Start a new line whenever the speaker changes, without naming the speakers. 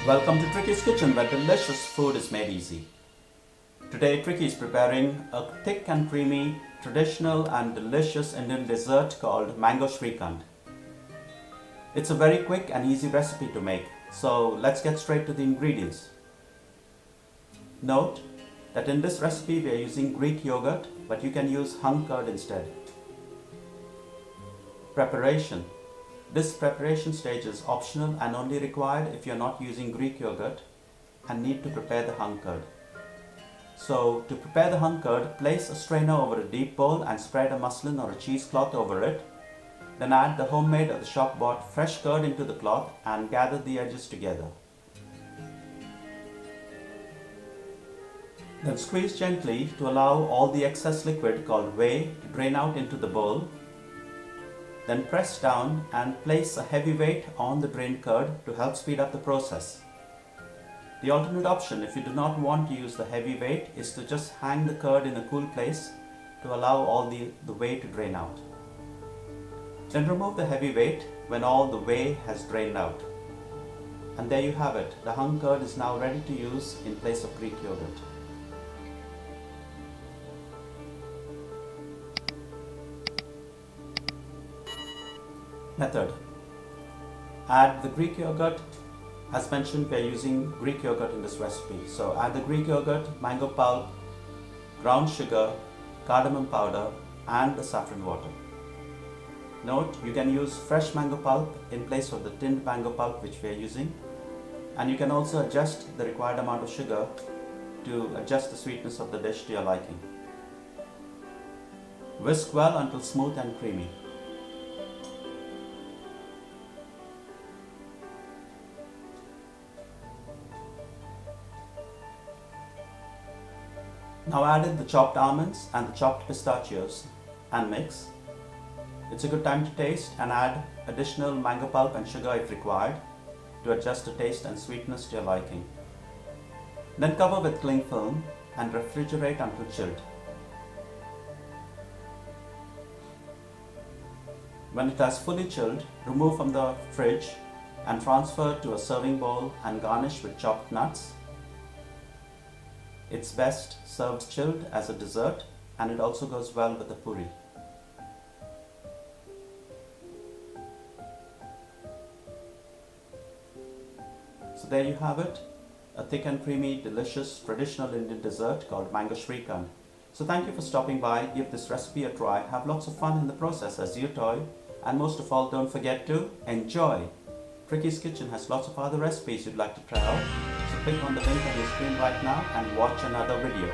Welcome to Tricky's Kitchen, where delicious food is made easy. Today Tricky is preparing a thick and creamy, traditional and delicious Indian dessert called Mango Shrikhand. It's a very quick and easy recipe to make, so let's get straight to the ingredients. Note that in this recipe we are using Greek yogurt, but you can use hung curd instead. Preparation. This preparation stage is optional and only required if you are not using Greek yogurt and need to prepare the hung curd. So to prepare the hung curd, place a strainer over a deep bowl and spread a muslin or a cheesecloth over it. Then add the homemade or the shop bought fresh curd into the cloth and gather the edges together. Then squeeze gently to allow all the excess liquid called whey to drain out into the bowl. Then press down and place a heavy weight on the drained curd to help speed up the process. The alternate option, if you do not want to use the heavy weight, is to just hang the curd in a cool place to allow all the whey to drain out. Then remove the heavy weight when all the whey has drained out. And there you have it. The hung curd is now ready to use in place of Greek yogurt. Method. Add the Greek yogurt. As mentioned, we are using Greek yogurt in this recipe. So add the Greek yogurt, mango pulp, ground sugar, cardamom powder and the saffron water. Note, you can use fresh mango pulp in place of the tinned mango pulp which we are using, and you can also adjust the required amount of sugar to adjust the sweetness of the dish to your liking. Whisk well until smooth and creamy. Now add in the chopped almonds and the chopped pistachios and mix. It's a good time to taste and add additional mango pulp and sugar if required to adjust the taste and sweetness to your liking. Then cover with cling film and refrigerate until chilled. When it has fully chilled, remove from the fridge and transfer to a serving bowl and garnish with chopped nuts. It's best served chilled as a dessert, and it also goes well with the puri. So there you have it, a thick and creamy, delicious, traditional Indian dessert called Mango Shrikhand. So thank you for stopping by, give this recipe a try, have lots of fun in the process as you toy, and most of all, don't forget to enjoy. Tricky's Kitchen has lots of other recipes you'd like to try out, so click on the link on your screen right now and watch another video.